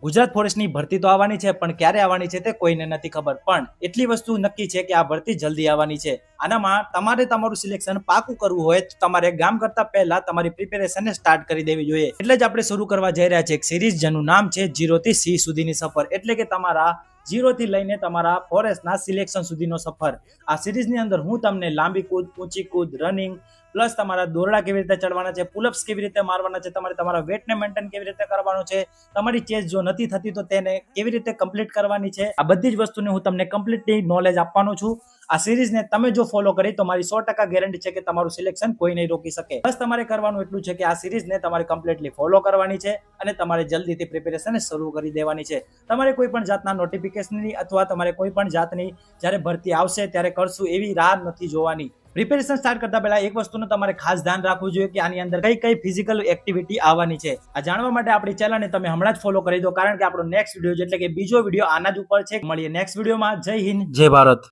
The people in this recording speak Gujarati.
ગુજરાત ફોરેસ્ટની ભરતી તો આવવાની છે, પણ ક્યારે આવવાની છે તે કોઈને નથી ખબર. પણ એટલી વસ્તુ નક્કી છે કે આ ભરતી જલ્દી આવવાની છે. આનામાં તમારે તમારું સિલેક્શન પાકું કરવું હોય તો તમારે ગામ કરતા પહેલા તમારી પ્રિપેરેશન સ્ટાર્ટ કરી દેવી જોઈએ. એટલે જ આપણે શરૂ કરવા જઈ રહ્યા છે એક સિરીઝ જેનું નામ છે 0 થી C સુધીની સફર. એટલે કે તમારા 0 થી લઈને તમારા ફોરેસ્ટના સિલેક્શન સુધીનો સફર. આ સિરીઝની અંદર હું તમને લાંબી કૂદ, ઊંચી કૂદ, રનિંગ પ્લસ તમારા દોરડા કેવી રીતે ચડવાના છે, પુલઅપ્સ કેવી રીતે મારવાના છે, તમારે તમારા વેટને મેન્ટેન કેવી રીતે કરવાનું છે, તમારી ચેસ જો નથી થતી તો તેને કેવી રીતે કમ્પ્લીટ કરવાની છે, આ બધી જ વસ્તુને હું તમને કમ્પ્લીટલી નોલેજ આપવાનો છું. આ સિરીઝને તમે જો ફોલો કરી તો મારી 100% ગેરંટી છે કે તમારું સિલેક્શન કોઈ નહીં રોકી શકે. બસ તમારે કરવાનું એટલું છે કે આ સિરીઝને તમારે કમ્પ્લીટલી ફોલો કરવાની છે અને તમારે જલ્દીથી પ્રિપેરેશન શરૂ કરી દેવાની છે. તમારે કોઈ પણ જાતના નોટિફિકેશનની અથવા તમારે કોઈ પણ જાતની જ્યારે ભરતી આવશે ત્યારે કરશું એવી રાહ નથી જોવાની. પ્રિપેરેશન સ્ટાર્ટ કરતા પહેલા એક વસ્તુનું તમારે ખાસ ધ્યાન રાખવું જોઈએ કે આની અંદર કઈ કઈ ફિઝિકલ એક્ટિવિટી આવવાની છે. આ જાણવા માટે આપણી ચેનલને તમે હમણાં જ ફોલો કરી દો, કારણ કે આપણો નેક્સ્ટ વિડીયો એટલે કે બીજો વિડીયો આના જ ઉપર છે. મળીએ નેક્સ્ટ વિડીયોમાં. જય હિન્દ, જય ભારત.